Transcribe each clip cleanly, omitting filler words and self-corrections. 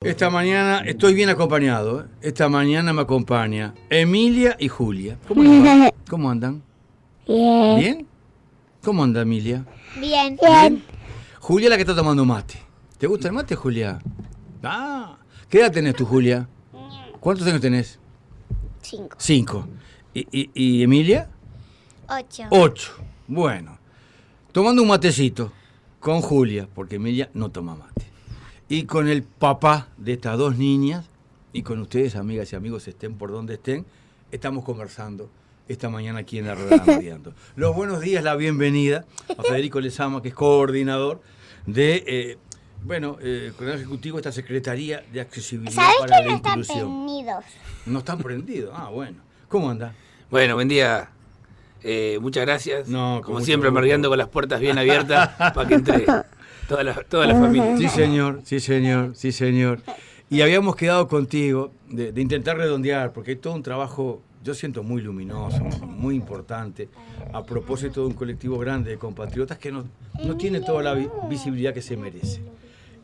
Esta mañana estoy bien acompañado, ¿eh? Esta mañana me acompaña Emilia y Julia. ¿Cómo les va? ¿Cómo andan? Bien. ¿Bien? ¿Cómo anda Emilia? Bien. ¿Bien? Julia es la que está tomando mate. ¿Te gusta el mate, Julia? Ah, ¿qué edad tenés tú, Julia? ¿Cuántos años tenés? 5. 5. ¿Y Emilia? 8. 8. Bueno, tomando un matecito con Julia, porque Emilia no toma mate. Y con el papá de estas dos niñas, y con ustedes, amigas y amigos, estén por donde estén, estamos conversando esta mañana aquí en la Rueda Mariando. Los buenos días, la bienvenida a Federico Lezama, que es coordinador de, coordinador ejecutivo de esta Secretaría de Accesibilidad ¿Sabes para que la no están Inclusión. prendidos? No están prendidos, bueno. ¿Cómo anda? Bueno, buen día. Muchas gracias. No, como mucho siempre, gusto. Mariando con las puertas bien abiertas para que entre toda la familia. Sí, señor, sí, señor, sí, señor. Y habíamos quedado contigo de intentar redondear, porque hay todo un trabajo, yo siento muy luminoso, muy importante, a propósito de un colectivo grande de compatriotas que no tiene toda la visibilidad que se merece.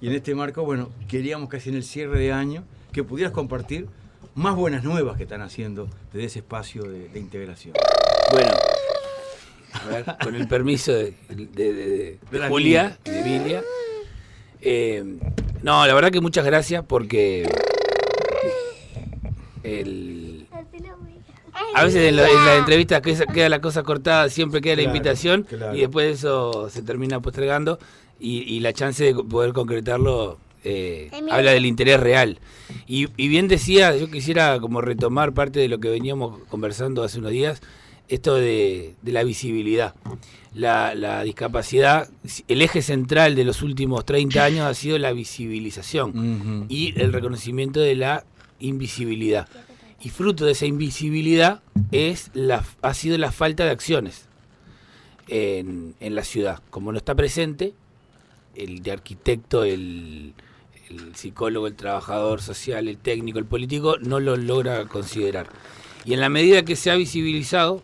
Y en este marco, bueno, queríamos casi en el cierre de año que pudieras compartir más buenas nuevas que están haciendo desde ese espacio de integración. Bueno, a ver, con el permiso de la Julia, de Emilia. No, la verdad que muchas gracias porque a veces en las entrevistas queda la cosa cortada, siempre queda la Claro, invitación claro. y después eso se termina postergando y la chance de poder concretarlo habla del interés real. Y bien decía, yo quisiera como retomar parte de lo que veníamos conversando hace unos días, esto de la visibilidad. La discapacidad, el eje central de los últimos 30 años ha sido la visibilización y el reconocimiento de la invisibilidad. Y fruto de esa invisibilidad ha sido la falta de acciones en la ciudad. Como no está presente, el de arquitecto, el psicólogo, el trabajador social, el técnico, el político, no lo logra considerar. Y en la medida que se ha visibilizado,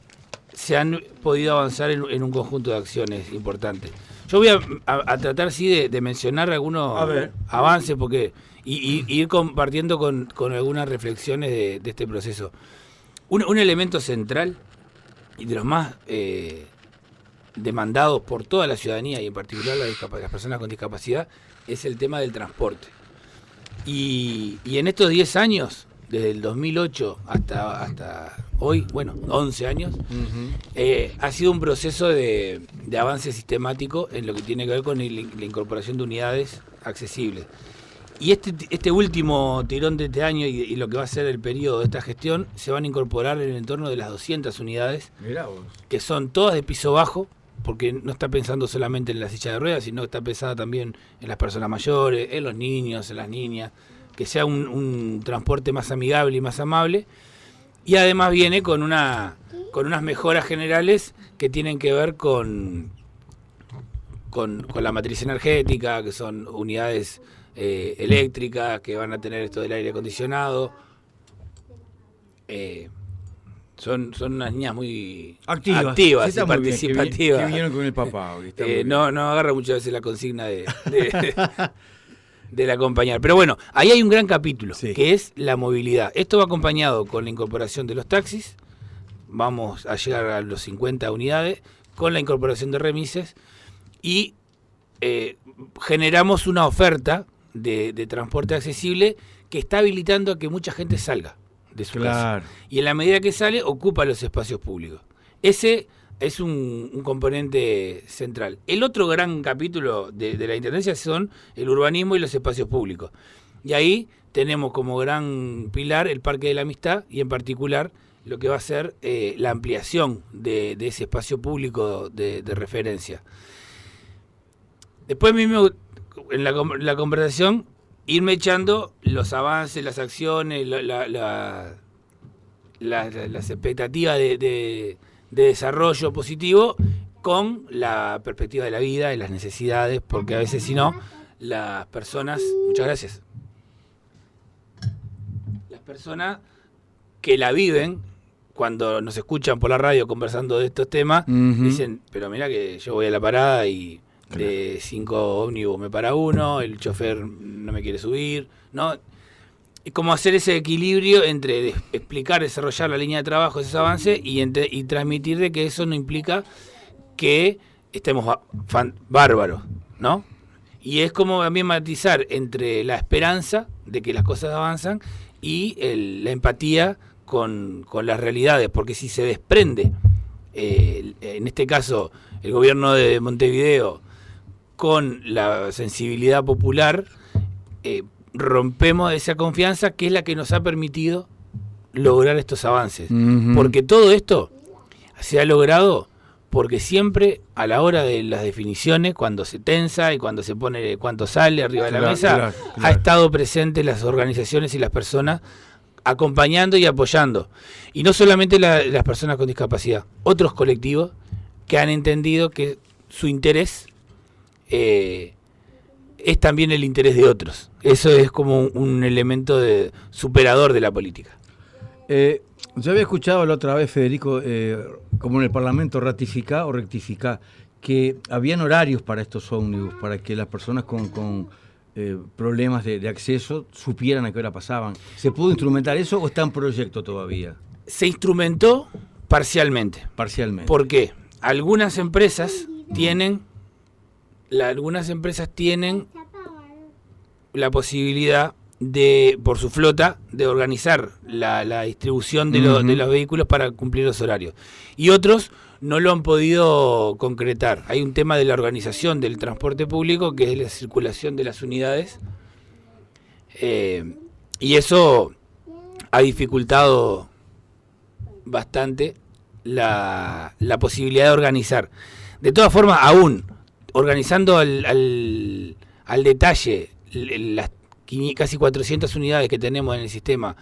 se han podido avanzar en un conjunto de acciones importantes. Yo voy a tratar, sí, de mencionar algunos avances porque y ir compartiendo con algunas reflexiones de este proceso. Un elemento central y de los más demandados por toda la ciudadanía y en particular las personas con discapacidad es el tema del transporte. Y en estos 10 años, desde el 2008 hasta hoy, 11 años, ha sido un proceso de avance sistemático en lo que tiene que ver con la incorporación de unidades accesibles. Y este último tirón de este año y lo que va a ser el periodo de esta gestión, se van a incorporar en el entorno de las 200 unidades, que son todas de piso bajo, porque no está pensando solamente en la silla de ruedas, sino que está pensada también en las personas mayores, en los niños, en las niñas, que sea un transporte más amigable y más amable. Y además viene con unas mejoras generales que tienen que ver con la matriz energética, que son unidades eléctricas, que van a tener esto del aire acondicionado. Son unas niñas muy activas Sí, y está muy bien, participativas. que vinieron con el papá hoy, está muy bien. No agarra muchas veces la consigna del acompañar. Pero bueno, ahí hay un gran capítulo, Sí, que es la movilidad. Esto va acompañado con la incorporación de los taxis. Vamos a llegar a los 50 unidades, con la incorporación de remises. Y generamos una oferta de transporte accesible que está habilitando a que mucha gente salga de su casa. Y en la medida que sale, ocupa los espacios públicos. Ese es un componente central. El otro gran capítulo de la Intendencia son el urbanismo y los espacios públicos. Y ahí tenemos como gran pilar el Parque de la Amistad y en particular lo que va a ser la ampliación de ese espacio público de referencia. Después mismo, en la conversación, irme echando los avances, las acciones, las expectativas de desarrollo positivo con la perspectiva de la vida y las necesidades, porque a veces si no, las personas, muchas gracias, las personas que la viven, cuando nos escuchan por la radio conversando de estos temas, dicen, pero mira que yo voy a la parada y de 5 ómnibus me para uno, el chofer no me quiere subir, ¿no? Es como hacer ese equilibrio entre explicar, desarrollar la línea de trabajo, ese avance, y transmitir de que eso no implica que estemos bárbaros, ¿no? Y es como también matizar entre la esperanza de que las cosas avanzan y la empatía con las realidades, porque si se desprende, en este caso, el gobierno de Montevideo con la sensibilidad popular, rompemos esa confianza que es la que nos ha permitido lograr estos avances. Porque todo esto se ha logrado porque siempre a la hora de las definiciones, cuando se tensa y cuando se pone cuánto sale arriba de la mesa, ha estado presente las organizaciones y las personas acompañando y apoyando. Y no solamente las personas con discapacidad, otros colectivos que han entendido que su interés es también el interés de otros. Eso es como un elemento superador de la política. Yo había escuchado la otra vez, Federico, como en el Parlamento ratificar o rectificar, que habían horarios para estos ómnibus, para que las personas con problemas de acceso supieran a qué hora pasaban. ¿Se pudo instrumentar eso o está en proyecto todavía? Se instrumentó parcialmente. Parcialmente. ¿Por qué? Algunas empresas tienen la posibilidad de, por su flota, de organizar la distribución de los vehículos para cumplir los horarios. Y otros no lo han podido concretar. Hay un tema de la organización del transporte público, que es la circulación de las unidades, y eso ha dificultado bastante la posibilidad de organizar. De todas formas, aún organizando al detalle las casi 400 unidades que tenemos en el sistema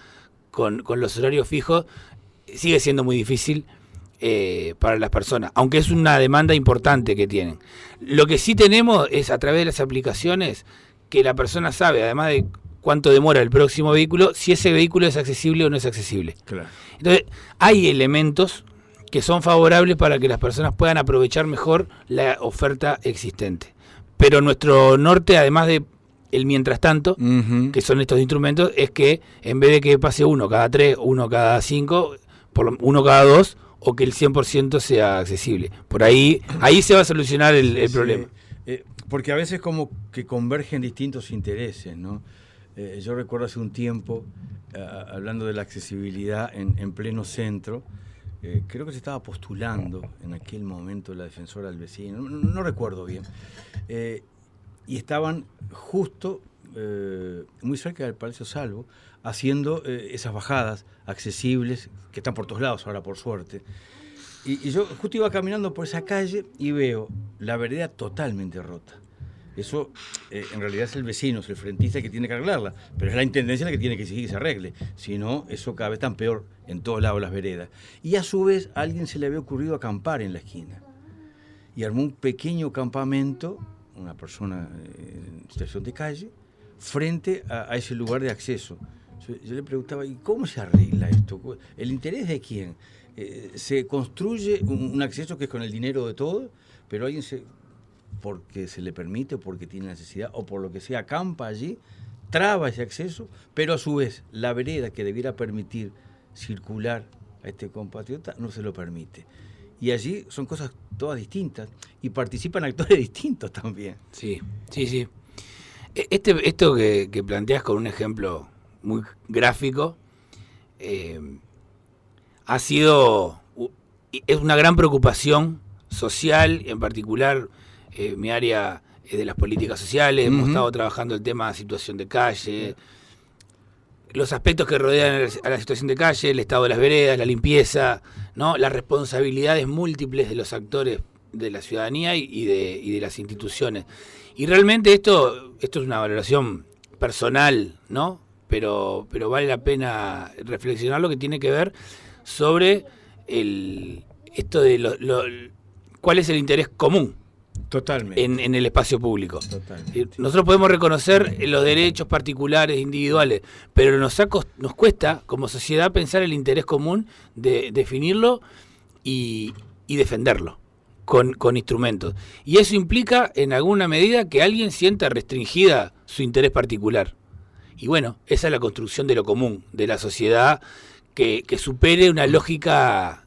con los horarios fijos, sigue siendo muy difícil para las personas, aunque es una demanda importante que tienen. Lo que sí tenemos es, a través de las aplicaciones, que la persona sabe, además de cuánto demora el próximo vehículo, si ese vehículo es accesible o no es accesible. Claro. Entonces, hay elementos que son favorables para que las personas puedan aprovechar mejor la oferta existente. Pero nuestro norte, además de el mientras tanto, que son estos instrumentos, es que en vez de que pase uno cada 3, uno cada 5, uno cada 2, o que el 100% sea accesible. Por ahí se va a solucionar el problema. Porque a veces como que convergen distintos intereses, ¿no? Yo recuerdo hace un tiempo, hablando de la accesibilidad en pleno centro, creo que se estaba postulando en aquel momento la defensora del vecino, no recuerdo bien, y estaban justo muy cerca del Palacio Salvo, haciendo esas bajadas accesibles, que están por todos lados ahora, por suerte. Y yo justo iba caminando por esa calle y veo la vereda totalmente rota. Eso en realidad es el vecino, es el frentista que tiene que arreglarla, pero es la intendencia la que tiene que exigir que se arregle. Si no, eso cada vez está peor en todos lados las veredas. Y a su vez a alguien se le había ocurrido acampar en la esquina. Y armó un pequeño campamento, una persona en situación de calle, frente a ese lugar de acceso. Yo le preguntaba, ¿y cómo se arregla esto? ¿El interés de quién? Se construye un acceso que es con el dinero de todos, pero alguien porque se le permite, porque tiene necesidad, o por lo que sea, acampa allí, traba ese acceso, pero a su vez la vereda que debiera permitir circular a este compatriota no se lo permite. Y allí son cosas todas distintas, y participan actores distintos también. Sí. Esto que planteas con un ejemplo muy gráfico, es una gran preocupación social, en particular mi área es de las políticas sociales. Hemos estado trabajando el tema de situación de calle, los aspectos que rodean a la situación de calle, el estado de las veredas, la limpieza, ¿no? Las responsabilidades múltiples de los actores de la ciudadanía y de las instituciones. Y realmente esto es una valoración personal, ¿no? Pero vale la pena reflexionar lo que tiene que ver sobre esto de cuál es el interés común. Totalmente. En el espacio público. Totalmente. Nosotros podemos reconocer los derechos particulares, individuales, pero nos cuesta como sociedad pensar el interés común, de definirlo y defenderlo. con instrumentos. Y eso implica, en alguna medida, que alguien sienta restringida su interés particular. Y bueno, esa es la construcción de lo común, de la sociedad que supere una lógica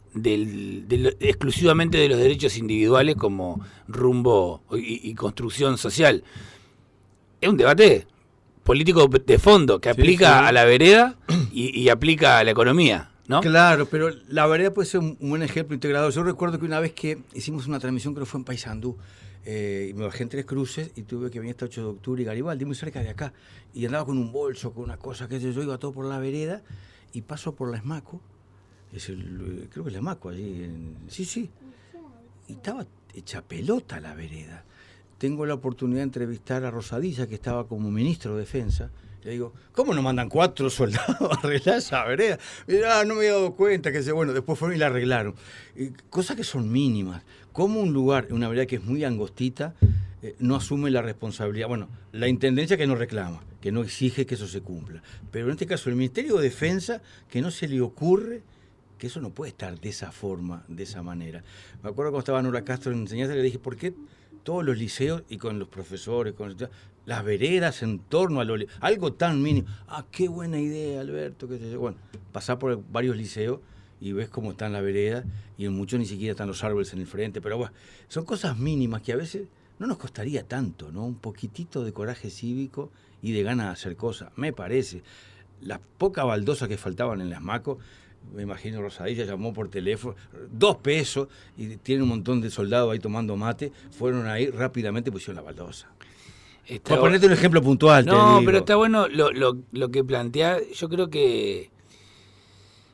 exclusivamente de los derechos individuales como rumbo y construcción social. Es un debate político de fondo que aplica a la vereda y aplica a la economía, ¿no? Claro, pero la vereda puede ser un buen ejemplo integrador. Yo recuerdo que una vez que hicimos una transmisión, creo que fue en Paysandú, y me bajé en Tres Cruces y tuve que venir hasta 8 de octubre y Garibaldi, muy cerca de acá, y andaba con un bolso, con una cosa que yo iba todo por la vereda y paso por la Esmaco, creo que es la Esmaco allí, sí, y estaba hecha pelota la vereda. Tengo la oportunidad de entrevistar a Rosadilla, que estaba como ministro de Defensa. Le digo, ¿cómo no mandan 4 soldados a arreglar esa vereda? Mirá, no me había dado cuenta, bueno, después fueron y la arreglaron. Cosas que son mínimas. Como un lugar, una vereda que es muy angostita, no asume la responsabilidad. Bueno, la intendencia que no reclama, que no exige que eso se cumpla. Pero en este caso, el Ministerio de Defensa, que no se le ocurre que eso no puede estar de esa forma, de esa manera. Me acuerdo cuando estaba Nora Castro en enseñanza, le dije, ¿por qué todos los liceos y con los profesores, las veredas en torno a algo tan mínimo? Ah, qué buena idea, Alberto. Bueno, pasás por varios liceos y ves cómo están las veredas y en muchos ni siquiera están los árboles en el frente, pero bueno, son cosas mínimas que a veces no nos costaría tanto, ¿no? Un poquitito de coraje cívico y de ganas de hacer cosas, me parece. Las pocas baldosas que faltaban en las Macos, me imagino Rosadilla llamó por teléfono, 2 pesos, y tiene un montón de soldados ahí tomando mate, fueron ahí rápidamente y pusieron la baldosa. Para ponerte un ejemplo puntual. No, pero está bueno lo que plantea. Yo creo que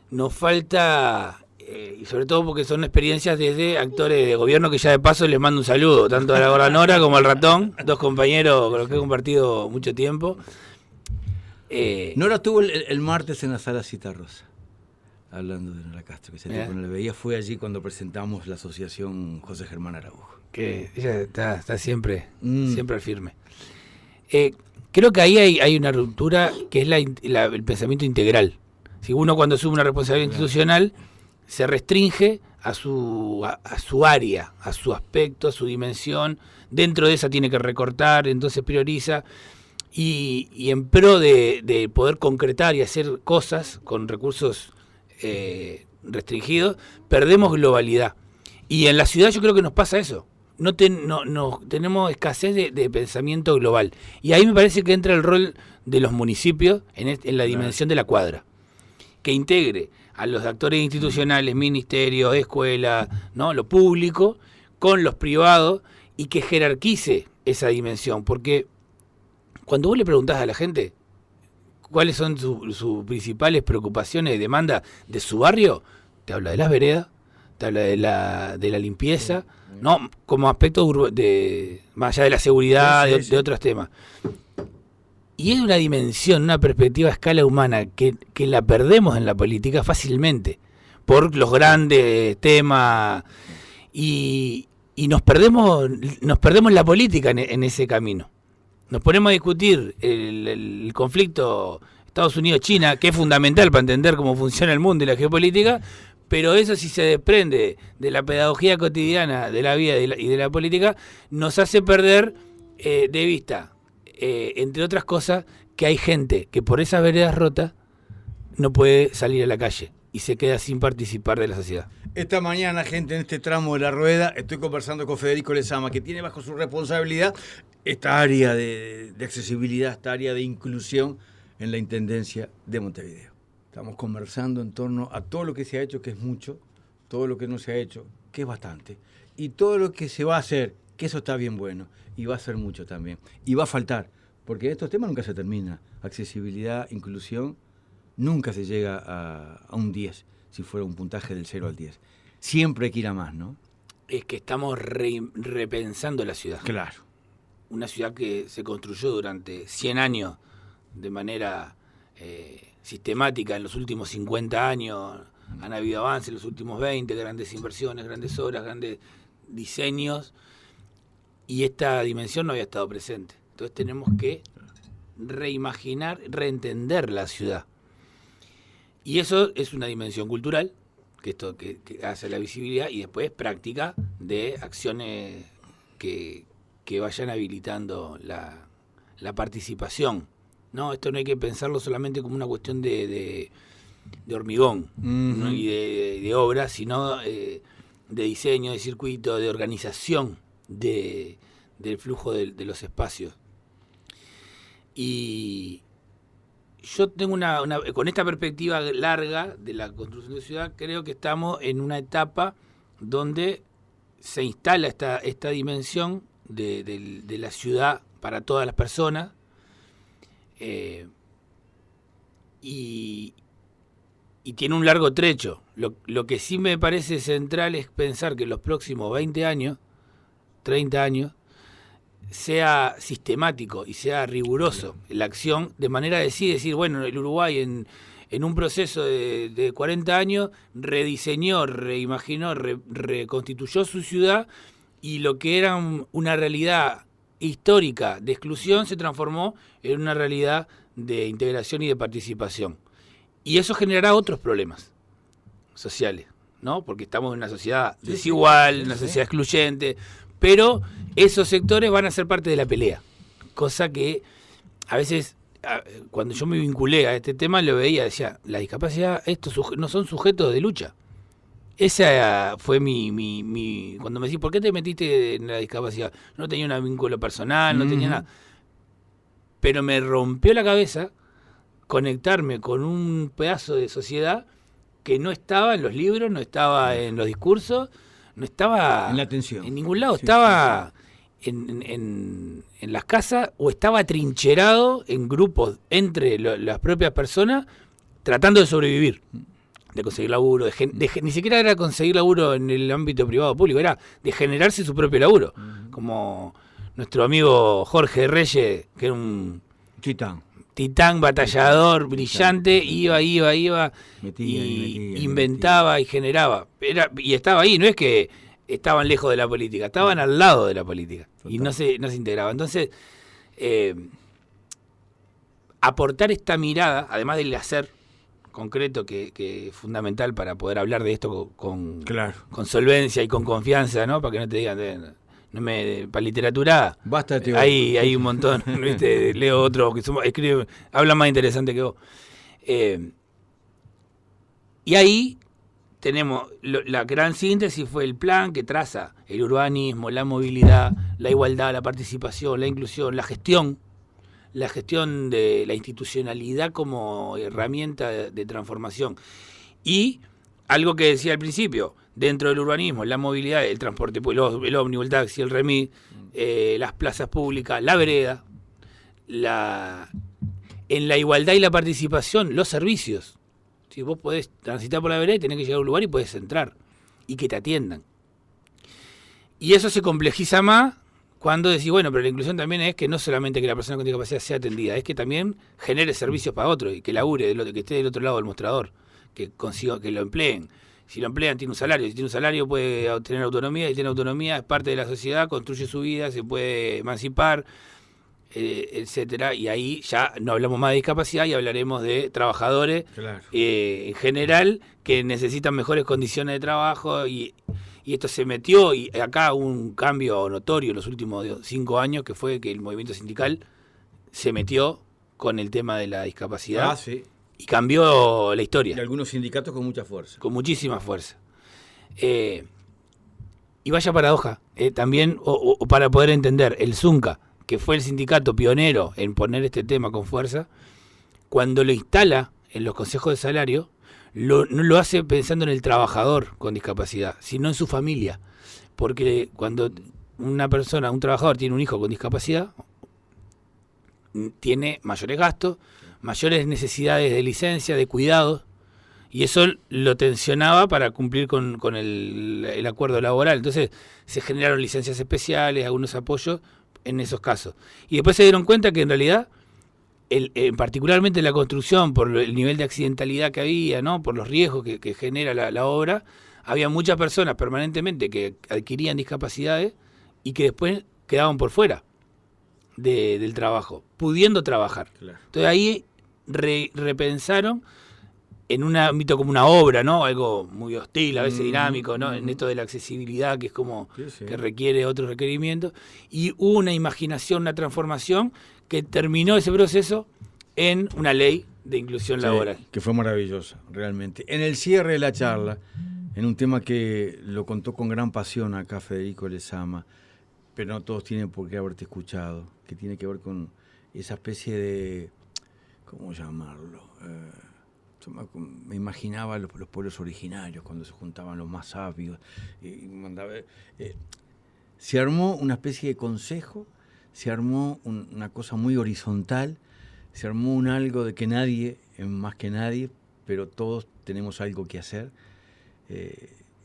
nos falta, y sobre todo porque son experiencias desde actores de gobierno, que ya de paso les mando un saludo, tanto a la gobernadora como al ratón, 2 compañeros con los que he compartido mucho tiempo. Nora estuvo el martes en la sala Citarrosa, hablando de Nora Castro, que ese tiempo no la veía, fue allí cuando presentamos la asociación José Germán Araujo. Que ella está siempre al firme. Creo que ahí hay una ruptura que es el pensamiento integral. Si uno cuando asume una responsabilidad institucional se restringe a su área, a su aspecto, a su dimensión, dentro de esa tiene que recortar, entonces prioriza, y en pro de poder concretar y hacer cosas con recursos restringidos, perdemos globalidad. Y en la ciudad yo creo que nos pasa eso. No tenemos escasez de pensamiento global. Y ahí me parece que entra el rol de los municipios en la dimensión de la cuadra, que integre a los actores institucionales, ministerios, escuelas, ¿no?, lo público, con los privados, y que jerarquice esa dimensión. Porque cuando vos le preguntás a la gente cuáles son sus principales preocupaciones y demandas de su barrio, te habla de las veredas, te habla de la limpieza, ¿no?, como aspecto más allá de la seguridad, de otros temas. Y es una dimensión, una perspectiva a escala humana que la perdemos en la política fácilmente, por los grandes temas, y nos perdemos la política en ese camino. Nos ponemos a discutir el conflicto Estados Unidos-China, que es fundamental para entender cómo funciona el mundo y la geopolítica, pero eso, si se desprende de la pedagogía cotidiana de la vida y de la política, nos hace perder de vista, entre otras cosas, que hay gente que por esas veredas rotas no puede salir a la calle y se queda sin participar de la sociedad. Esta mañana, gente, en este tramo de la rueda, estoy conversando con Federico Lezama, que tiene bajo su responsabilidad esta área de accesibilidad, esta área de inclusión en la Intendencia de Montevideo. Estamos conversando en torno a todo lo que se ha hecho, que es mucho, todo lo que no se ha hecho, que es bastante, y todo lo que se va a hacer, que eso está bien bueno, y va a ser mucho también, y va a faltar, porque estos temas nunca se terminan. Accesibilidad, inclusión, nunca se llega a un 10, si fuera un puntaje del 0 al 10. Siempre hay que ir a más, ¿no? Es que estamos repensando la ciudad. Claro. Una ciudad que se construyó durante 100 años de manera sistemática. En los últimos 50 años han habido avances, en los últimos 20, grandes inversiones, grandes obras, grandes diseños, y esta dimensión no había estado presente. Entonces tenemos que reimaginar, reentender la ciudad. Y eso es una dimensión cultural, que hace la visibilidad, y después práctica de acciones que vayan habilitando la participación. No, esto no hay que pensarlo solamente como una cuestión de hormigón, ¿no? Y de obra, sino de diseño, de circuito, de organización del flujo de los espacios. Y yo tengo con esta perspectiva larga de la construcción de ciudad, creo que estamos en una etapa donde se instala esta dimensión de la ciudad para todas las personas, y tiene un largo trecho. Lo que sí me parece central es pensar que en los próximos 20 años, 30 años, sea sistemático y sea riguroso la acción, de manera de decir, bueno, el Uruguay en un proceso de 40 años rediseñó, reimaginó, reconstituyó su ciudad, y lo que era una realidad histórica de exclusión se transformó en una realidad de integración y de participación. Y eso generará otros problemas sociales, ¿no? Porque estamos en una sociedad desigual, una sociedad excluyente, pero esos sectores van a ser parte de la pelea. Cosa que a veces, cuando yo me vinculé a este tema, lo veía, decía, la discapacidad, estos no son sujetos de lucha. Esa fue mi cuando me decís, ¿por qué te metiste en la discapacidad? No tenía un vínculo personal, no tenía nada. Pero me rompió la cabeza conectarme con un pedazo de sociedad que no estaba en los libros, no estaba en los discursos, no estaba en la atención, en ningún lado, estaba en las casas, o estaba trincherado en grupos entre las propias personas tratando de sobrevivir, de conseguir laburo, ni siquiera era conseguir laburo en el ámbito privado o público, era de generarse su propio laburo, como nuestro amigo Jorge Reyes, que era un titán batallador, brillante, iba, metía, inventaba y generaba. Y estaba ahí, no es que estaban lejos de la política, estaban al lado de la política. Total. Y no se integraba. Entonces, aportar esta mirada, además del hacer concreto, que es fundamental para poder hablar de esto con solvencia y con confianza, ¿no? Para que no te digan... para literatura basta, hay un montón, ¿viste? Leo otro que escribe, habla más interesante que vos, y ahí tenemos la gran síntesis. Fue el plan que traza el urbanismo, la movilidad, la igualdad, la participación, la inclusión, la gestión de la institucionalidad como herramienta de transformación. Y algo que decía al principio, dentro del urbanismo, la movilidad, el transporte, el ómnibus, el taxi, el remis, las plazas públicas, la vereda, en la igualdad y la participación, los servicios. Si vos podés transitar por la vereda y tenés que llegar a un lugar y podés entrar, y que te atiendan. Y eso se complejiza más cuando decís, bueno, pero la inclusión también es que no solamente que la persona con discapacidad sea atendida, es que también genere servicios para otros, y que labure, que esté del otro lado del mostrador, que consiga, que lo empleen. Si lo emplean, tiene un salario. Si tiene un salario, puede tener autonomía. Y tiene autonomía, es parte de la sociedad, construye su vida, se puede emancipar, etcétera. Y ahí ya no hablamos más de discapacidad y hablaremos de trabajadores, en general, que necesitan mejores condiciones de trabajo. Y esto se metió, y acá hubo un cambio notorio en los últimos 5 años, que fue que el movimiento sindical se metió con el tema de la discapacidad. Sí. Y cambió la historia. Y algunos sindicatos con mucha fuerza. Con muchísima fuerza. Y vaya paradoja, también, o para poder entender, el ZUNCA, que fue el sindicato pionero en poner este tema con fuerza, cuando lo instala en los consejos de salario, no lo hace pensando en el trabajador con discapacidad, sino en su familia. Porque cuando una persona, un trabajador, tiene un hijo con discapacidad, tiene mayores gastos, mayores necesidades de licencia, de cuidado, y eso lo tensionaba para cumplir con el acuerdo laboral. Entonces se generaron licencias especiales, algunos apoyos en esos casos. Y después se dieron cuenta que en realidad, particularmente en la construcción, por el nivel de accidentalidad que había, ¿no? Por los riesgos que genera la obra, había muchas personas permanentemente que adquirían discapacidades y que después quedaban por fuera del trabajo, pudiendo trabajar. Claro. Entonces ahí repensaron en un ámbito como una obra, ¿no? Algo muy hostil, a veces dinámico, ¿no? En esto de la accesibilidad, que es como que requiere otros requerimientos. Y hubo una imaginación, una transformación que terminó ese proceso en una ley de inclusión laboral. Que fue maravillosa, realmente. En el cierre de la charla, en un tema que lo contó con gran pasión acá Federico Lezama, pero no todos tienen por qué haberte escuchado, que tiene que ver con esa especie de, ¿cómo llamarlo? Yo me imaginaba los pueblos originarios, cuando se juntaban los más sabios, se armó una especie de consejo, se armó una cosa muy horizontal, se armó un algo de que nadie es más que nadie, pero todos tenemos algo que hacer.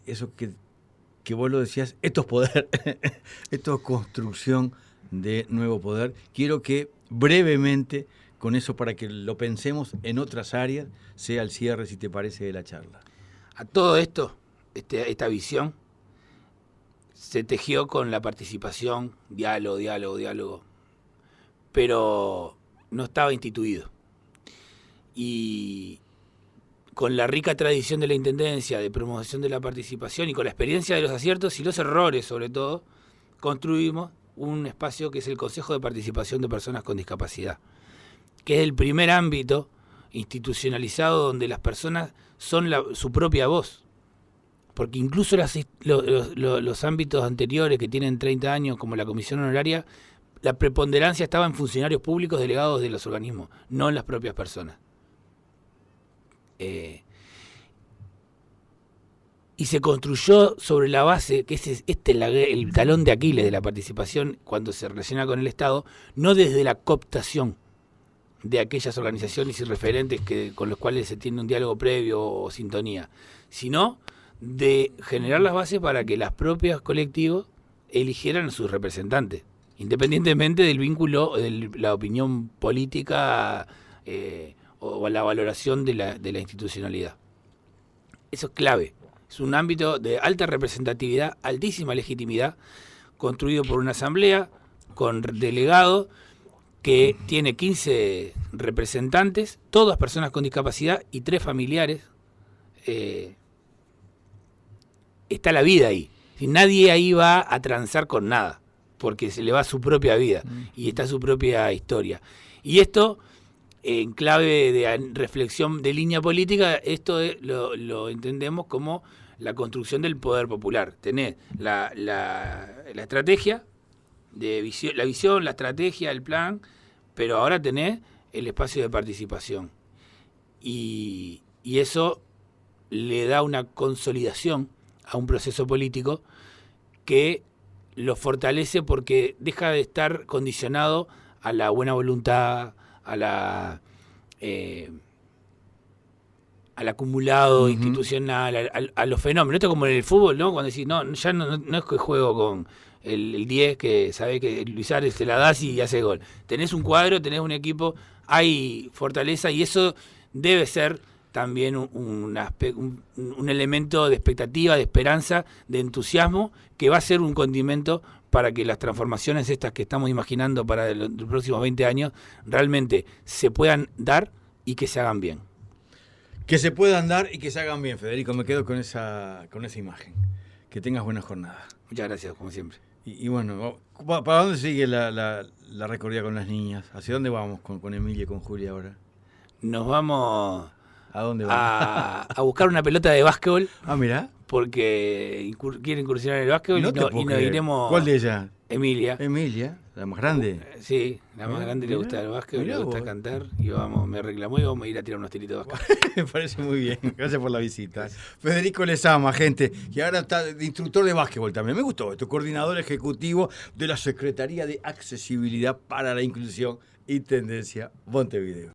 Eso que vos lo decías, esto es poder, esto es construcción de nuevo poder. Quiero que brevemente, con eso para que lo pensemos en otras áreas, sea el cierre, si te parece, de la charla. A todo esto, esta visión, se tejió con la participación, diálogo, pero no estaba instituido. Y con la rica tradición de la Intendencia, de promoción de la participación y con la experiencia de los aciertos y los errores, sobre todo, construimos un espacio que es el Consejo de Participación de Personas con Discapacidad, que es el primer ámbito institucionalizado donde las personas son su propia voz. Porque incluso los ámbitos anteriores que tienen 30 años, como la comisión honoraria, la preponderancia estaba en funcionarios públicos delegados de los organismos, no en las propias personas. Y se construyó sobre la base, que es el talón de Aquiles de la participación cuando se relaciona con el Estado, no desde la cooptación de aquellas organizaciones y referentes con los cuales se tiene un diálogo previo o sintonía, sino de generar las bases para que las propias colectivos eligieran a sus representantes, independientemente del vínculo, de la opinión política o la valoración de la institucionalidad. Eso es clave. Es un ámbito de alta representatividad, altísima legitimidad, construido por una asamblea con delegados que tiene 15 representantes, todas personas con discapacidad y 3 familiares. Está la vida ahí. Nadie ahí va a transar con nada, porque se le va su propia vida y está su propia historia. Y esto, en clave de reflexión de línea política, esto lo entendemos como la construcción del poder popular. Tenés la estrategia, la visión, la estrategia, el plan, pero ahora tenés el espacio de participación. Y eso le da una consolidación a un proceso político que lo fortalece porque deja de estar condicionado a la buena voluntad, al acumulado institucional, a los fenómenos. Esto es como en el fútbol, ¿no? Cuando decís, no, ya no es que juego con el 10, que sabés que Luis Ares te la das y hace gol. Tenés un cuadro, tenés un equipo, hay fortaleza y eso debe ser también un elemento de expectativa, de esperanza, de entusiasmo, que va a ser un condimento para que las transformaciones estas que estamos imaginando para los próximos 20 años realmente se puedan dar y que se hagan bien. Que se puedan dar y que se hagan bien, Federico. Me quedo con esa imagen. Que tengas buena jornada. Muchas gracias, como siempre. Y bueno, ¿para dónde sigue la recorrida con las niñas? ¿Hacia dónde vamos con Emilia y con Julia ahora? Nos vamos... ¿A dónde vamos? A buscar una pelota de básquetbol. Ah, mirá. Porque quiere incursionar en el básquetbol y nos iremos... ¿Cuál de ellas? Emilia. Emilia, la más grande. Sí, la más grande le gusta el básquetbol, le gusta cantar. Y me reclamó y vamos a ir a tirar unos tiritos de básquetbol. Me parece muy bien. Gracias por la visita. Federico Lezama, gente, que ahora está de instructor de básquetbol también. Me gustó esto, coordinador ejecutivo de la Secretaría de Accesibilidad para la Inclusión y Tendencia Montevideo.